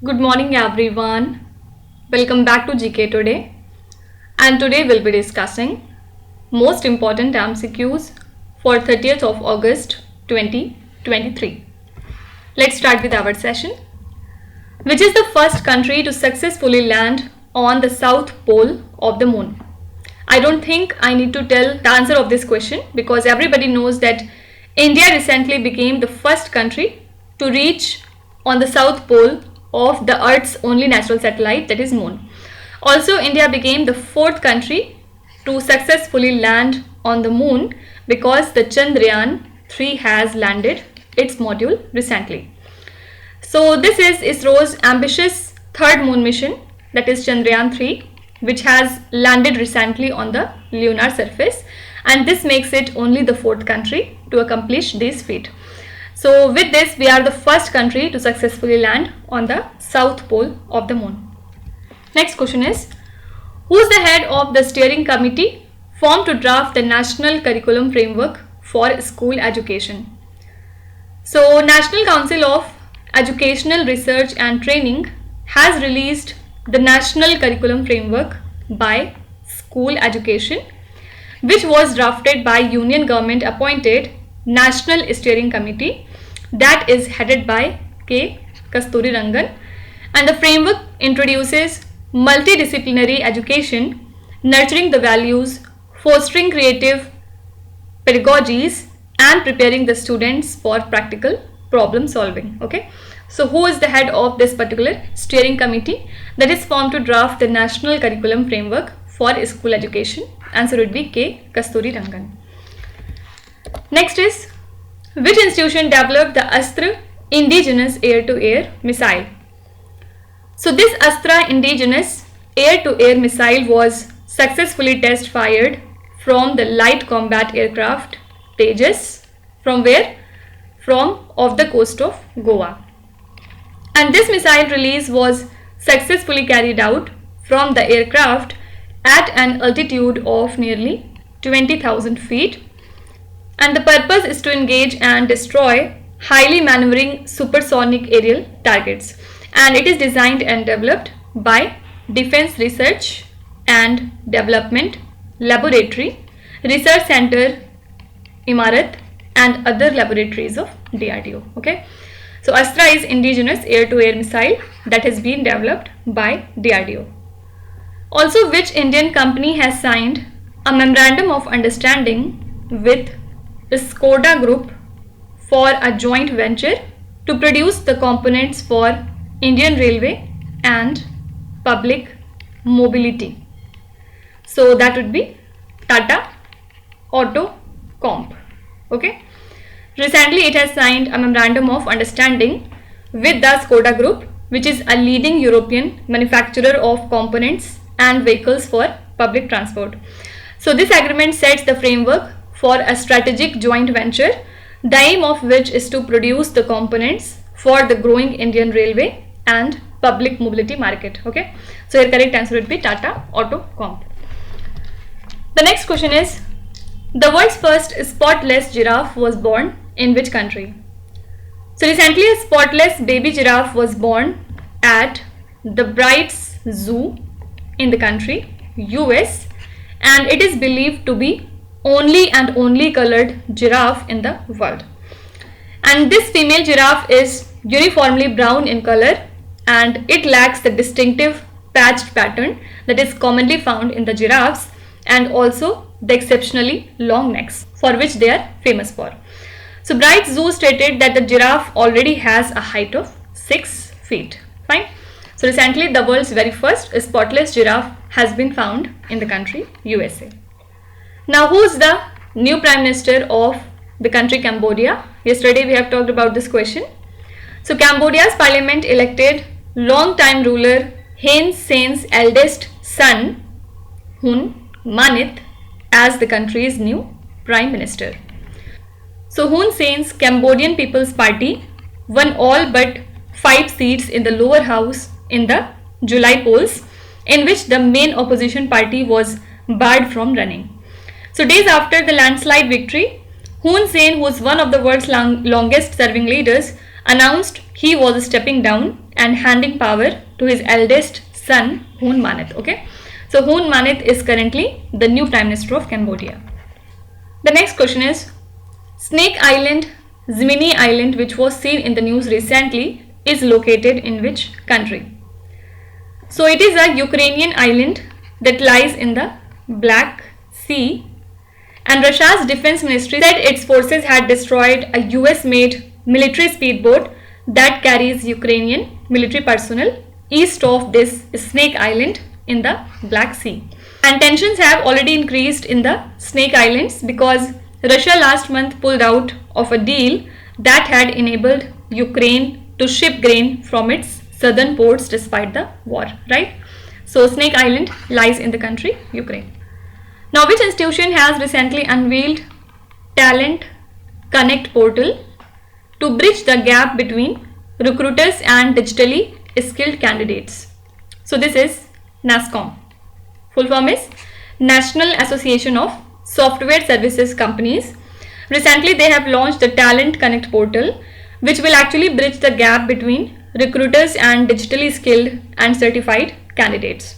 Good morning everyone. Welcome back to GK Today. And today we'll be discussing most important MCQs for 30th of August 2023. Let's start with our session. Which is the first country to successfully land on the south pole of the moon? I don't think I need to tell the answer of this question because everybody knows that India recently became the first country to reach on the south pole of the Earth's only natural satellite, that is Moon. Also, India became the fourth country to successfully land on the Moon because the Chandrayaan 3 has landed its module recently. So this is ISRO's ambitious third moon mission, that is Chandrayaan 3, which has landed recently on the lunar surface, and this makes it only the fourth country to accomplish this feat. So with this, we are the first country to successfully land on the south pole of the moon. Next question is, who is the head of the steering committee formed to draft the National Curriculum Framework for School Education? So National Council of Educational Research and Training has released the National Curriculum Framework by School Education, which was drafted by Union Government appointed National Steering Committee that is headed by K. Kasturi Rangan, and the framework introduces multidisciplinary education, nurturing the values, fostering creative pedagogies, and preparing the students for practical problem solving. Okay, so who is the head of this particular steering committee that is formed to draft the National Curriculum Framework for School Education? Answer would be K. Kasturi Rangan. Next is, which institution developed the Astra indigenous air-to-air missile? So this Astra indigenous air-to-air missile was successfully test fired from the light combat aircraft Tejas. From where? From off the coast of Goa. And this missile release was successfully carried out from the aircraft at an altitude of nearly 20,000 feet. And the purpose is to engage and destroy highly maneuvering supersonic aerial targets. And it is designed and developed by Defense Research and Development Laboratory, Research Center, Imarat, and other laboratories of DRDO. Okay, so Astra is indigenous air-to-air missile that has been developed by DRDO. Also, which Indian company has signed a memorandum of understanding with the Skoda Group for a joint venture to produce the components for Indian Railway and public mobility? So that would be Tata Auto Comp. Okay, recently it has signed a memorandum of understanding with the Skoda Group, which is a leading European manufacturer of components and vehicles for public transport. So this agreement sets the framework for a strategic joint venture, the aim of which is to produce the components for the growing Indian railway and public mobility market. Okay, so your correct answer would be Tata Auto Comp. The next question is, the world's first spotless giraffe was born in which country? So recently a spotless baby giraffe was born at the BRICS Zoo in the country US, and it is believed to be only and only colored giraffe in the world. And this female giraffe is uniformly brown in color and it lacks the distinctive patched pattern that is commonly found in the giraffes, and also the exceptionally long necks for which they are famous for. So Bright Zoo stated that the giraffe already has a height of 6 feet. Fine. So recently the world's very first spotless giraffe has been found in the country USA. Now, who is the new Prime Minister of the country Cambodia? Yesterday we have talked about this question. So Cambodia's parliament elected long-time ruler Hun Sen's eldest son Hun Manith as the country's new Prime Minister. So Hun Sen's Cambodian People's Party won all but 5 seats in the lower house in the July polls, in which the main opposition party was barred from running. So days after the landslide victory, Hun Sen, who is one of the world's longest serving leaders, announced he was stepping down and handing power to his eldest son, Hun Manet. Okay, so Hun Manet is currently the new Prime Minister of Cambodia. The next question is, Snake Island, Zmini Island, which was seen in the news recently, is located in which country? So it is a Ukrainian island that lies in the Black Sea, and Russia's defense ministry said its forces had destroyed a US-made military speedboat that carries Ukrainian military personnel east of this Snake Island in the Black Sea. And tensions have already increased in the Snake Islands because Russia last month pulled out of a deal that had enabled Ukraine to ship grain from its southern ports despite the war, right? So Snake Island lies in the country Ukraine. Now, which institution has recently unveiled Talent Connect portal to bridge the gap between recruiters and digitally skilled candidates? So this is NASSCOM. Full form is National Association of Software Services Companies. Recently they have launched the Talent Connect portal, which will actually bridge the gap between recruiters and digitally skilled and certified candidates.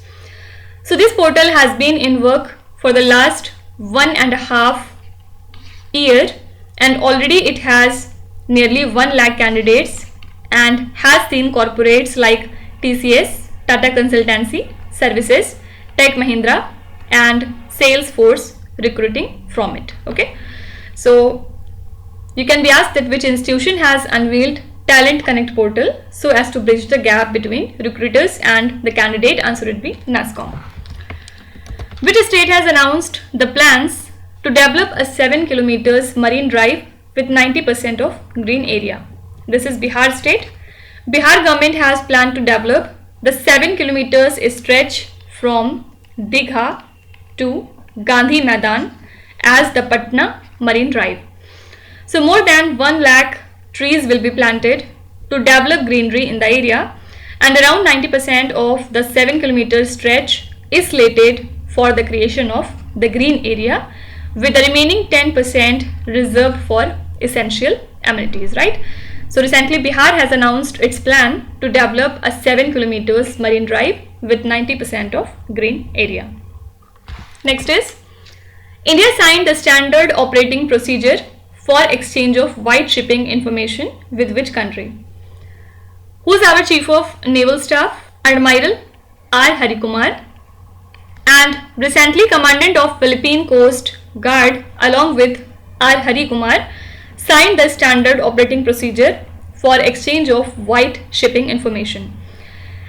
So this portal has been in work for the last 1.5 years, and already it has nearly 1 lakh candidates and has seen corporates like TCS, Tata Consultancy Services, Tech Mahindra and Salesforce recruiting from it. Okay, so you can be asked that which institution has unveiled Talent Connect portal so as to bridge the gap between recruiters and the candidate. Answer would be NASSCOM. Which state has announced the plans to develop a 7 kilometers marine drive with 90% of green area? This is Bihar state. Bihar government has planned to develop the 7 kilometers stretch from Digha to Gandhi Maidan as the Patna Marine Drive. So more than 1 lakh trees will be planted to develop greenery in the area, and around 90% of the 7 kilometer stretch is slated for the creation of the green area, with the remaining 10% reserved for essential amenities, right? So recently Bihar has announced its plan to develop a 7 kilometers marine drive with 90% of green area. Next is, India signed the standard operating procedure for exchange of white shipping information with which country? Who is our Chief of Naval Staff? Admiral R. Harikumar. And recently Commandant of Philippine Coast Guard along with R. Harikumar signed the standard operating procedure for exchange of white shipping information.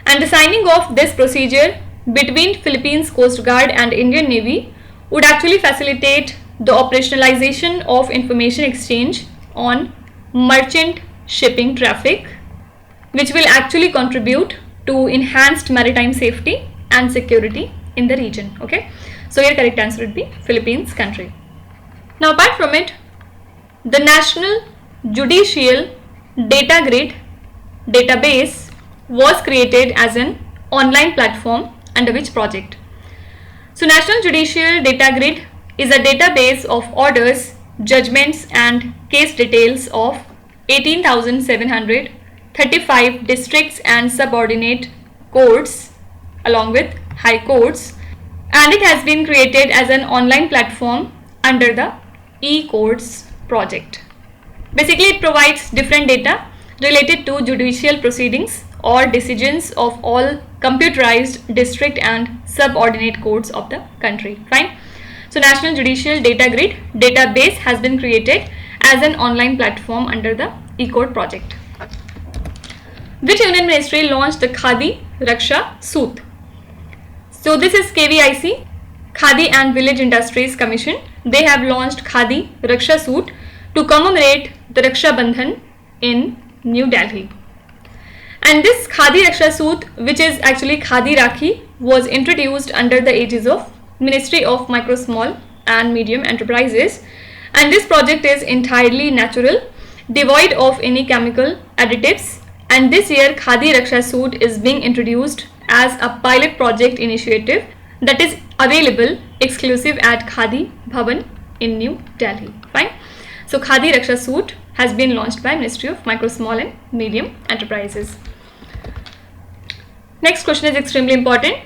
And the signing of this procedure between Philippines Coast Guard and Indian Navy would actually facilitate the operationalization of information exchange on merchant shipping traffic, which will actually contribute to enhanced maritime safety and security in the region. Okay, so your correct answer would be Philippines country. Now apart from it, the National Judicial Data Grid database was created as an online platform under which project? So National Judicial Data Grid is a database of orders, judgments and case details of 18,735 districts and subordinate courts along with high courts, and it has been created as an online platform under the e-courts project. Basically it provides different data related to judicial proceedings or decisions of all computerized district and subordinate courts of the country. Fine. So National Judicial Data Grid database has been created as an online platform under the e-court project. Which Union Ministry launched the Khadi Raksha suit? So this is KVIC, Khadi and Village Industries Commission. They have launched Khadi Raksha suit to commemorate the Raksha Bandhan in New Delhi. And this Khadi Raksha suit, which is actually Khadi Rakhi, was introduced under the aegis of Ministry of Micro, Small and Medium Enterprises, and this project is entirely natural, devoid of any chemical additives, and this year Khadi Raksha suit is being introduced as a pilot project initiative that is available exclusive at Khadi Bhavan in New Delhi. Fine. So Khadi Raksha suit has been launched by Ministry of Micro, Small and Medium Enterprises. Next question is extremely important.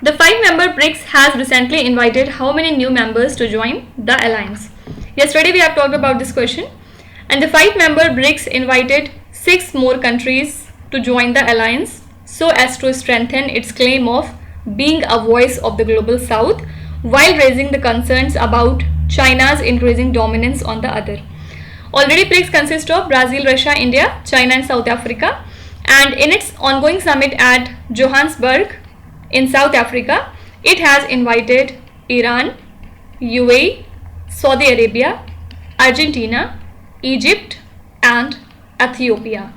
The 5-member BRICS has recently invited how many new members to join the alliance? Yesterday we have talked about this question, and the 5-member BRICS invited 6 more countries to join the alliance so as to strengthen its claim of being a voice of the global south while raising the concerns about China's increasing dominance on the other. Already BRICS consists of Brazil, Russia, India, China and South Africa, and in its ongoing summit at Johannesburg in South Africa, it has invited Iran, UAE, Saudi Arabia, Argentina, Egypt and Ethiopia.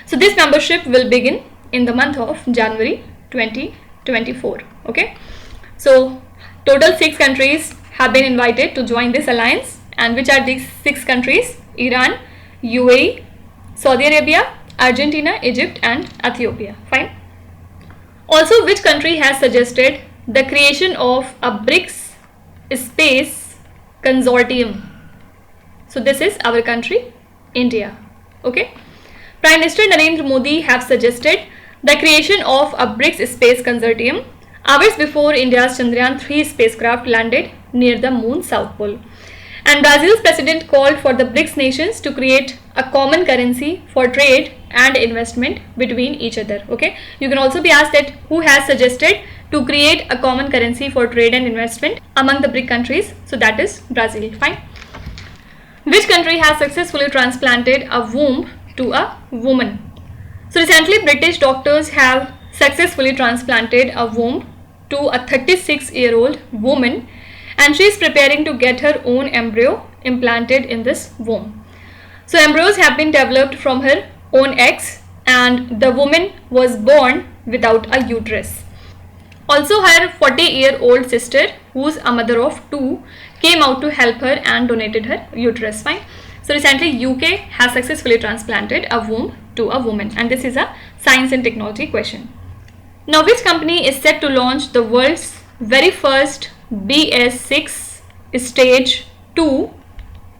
So this membership will begin in the month of January 2024. Okay, so total 6 countries have been invited to join this alliance, and which are these 6 countries? Iran, UAE, Saudi Arabia, Argentina, Egypt and Ethiopia. Fine. Also, which country has suggested the creation of a BRICS space consortium? So this is our country, India. Okay. Prime Minister Narendra Modi have suggested the creation of a BRICS space consortium hours before India's Chandrayaan-3 spacecraft landed near the moon's south pole. And Brazil's president called for the BRICS nations to create a common currency for trade and investment between each other. Okay, you can also be asked that who has suggested to create a common currency for trade and investment among the BRIC countries? So that is Brazil. Fine. Which country has successfully transplanted a womb to a woman? So recently British doctors have successfully transplanted a womb to a 36-year-old woman, and she is preparing to get her own embryo implanted in this womb. So embryos have been developed from her own eggs, and the woman was born without a uterus. Also, her 40-year-old sister, who's a mother of 2, came out to help her and donated her uterus. Fine. So recently UK has successfully transplanted a womb to a woman, and this is a science and technology question. Now, which company is set to launch the world's very first BS6 Stage 2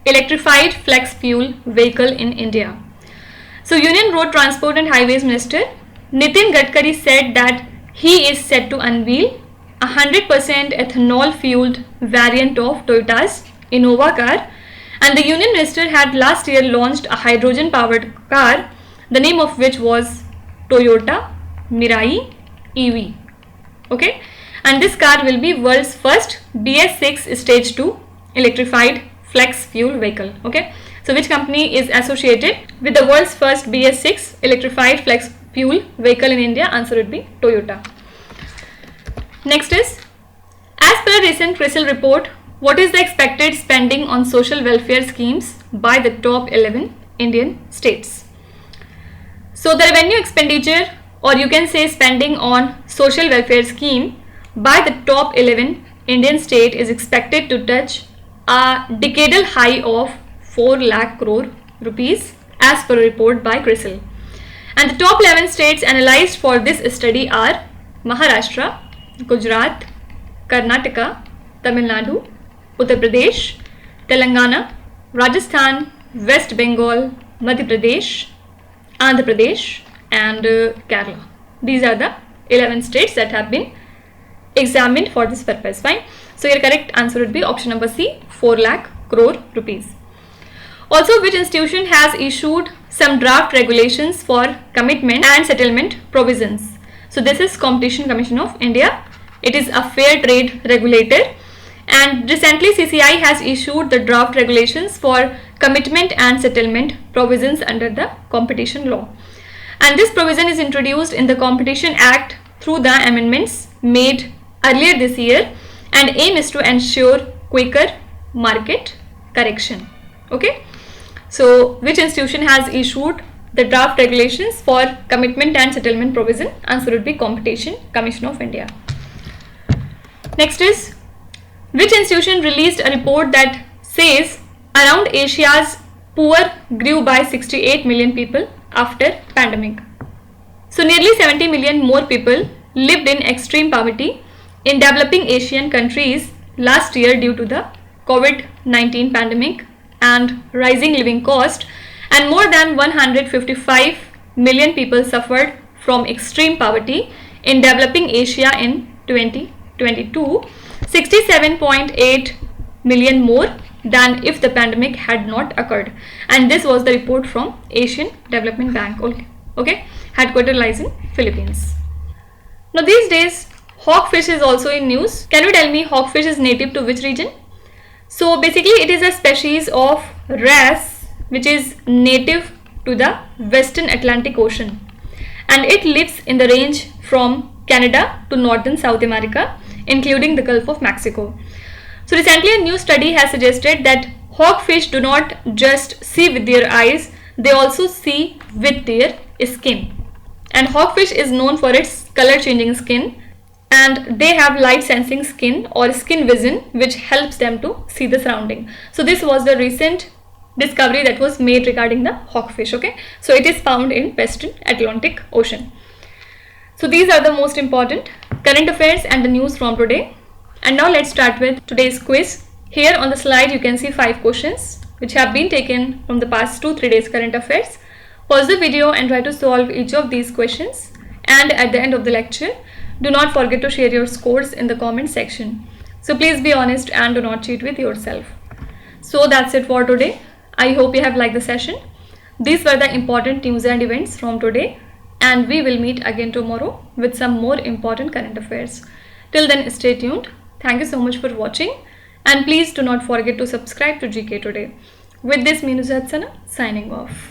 electrified flex fuel vehicle in India? So Union Road Transport and Highways Minister Nitin Gadkari said that he is set to unveil a 100% ethanol fueled variant of Toyota's Innova car, and the Union Minister had last year launched a hydrogen powered car, the name of which was Toyota Mirai EV. Okay, and this car will be world's first BS6 Stage 2 electrified flex fuel vehicle. Okay, so which company is associated with the world's first BS6 electrified flex fuel vehicle in India? Answer would be Toyota. Next is, as per a recent CRISIL report, what is the expected spending on social welfare schemes by the top 11 Indian states? So the revenue expenditure, or you can say spending on social welfare scheme by the top 11 Indian state is expected to touch a decadal high of 4 lakh crore rupees as per a report by CRISIL. And the top 11 states analyzed for this study are Maharashtra, Gujarat, Karnataka, Tamil Nadu, Uttar Pradesh, Telangana, Rajasthan, West Bengal, Madhya Pradesh, Andhra Pradesh and Kerala. These are the 11 states that have been examined for this purpose. Fine. So your correct answer would be option number C, 4 lakh crore rupees. Also, which institution has issued some draft regulations for commitment and settlement provisions? So this is Competition Commission of India. It is a fair trade regulator, and recently CCI has issued the draft regulations for commitment and settlement provisions under the competition law. And this provision is introduced in the Competition Act through the amendments made earlier this year, and aim is to ensure quicker market correction. Okay, so which institution has issued the draft regulations for commitment and settlement provision? Answer would be Competition Commission of India. Next is, which institution released a report that says around Asia's poor grew by 68 million people after pandemic? So nearly 70 million more people lived in extreme poverty in developing Asian countries last year due to the COVID-19 pandemic and rising living cost, and more than 155 million people suffered from extreme poverty in developing Asia in 2022, 67.8 million more than if the pandemic had not occurred. And this was the report from Asian Development Bank, okay, headquartered lies in Philippines. Now these days hawkfish is also in news. Can you tell me hawkfish is native to which region? So basically it is a species of wrasse which is native to the Western Atlantic Ocean, and it lives in the range from Canada to northern South America, including the Gulf of Mexico. So recently a new study has suggested that hawkfish do not just see with their eyes, they also see with their skin. And hawkfish is known for its color changing skin, and they have light sensing skin or skin vision which helps them to see the surrounding. So this was the recent discovery that was made regarding the hawkfish, okay. So it is found in Western Atlantic Ocean. So these are the most important current affairs and the news from today. And now let's start with today's quiz. Here on the slide you can see 5 questions which have been taken from the past 2-3 days current affairs. Pause the video and try to solve each of these questions, and at the end of the lecture do not forget to share your scores in the comment section. So please be honest and do not cheat with yourself. So that's it for today. I hope you have liked the session. These were the important news and events from today, and we will meet again tomorrow with some more important current affairs. Till then, stay tuned. Thank you so much for watching, and please do not forget to subscribe to GK Today. With this, Minu Satsana signing off.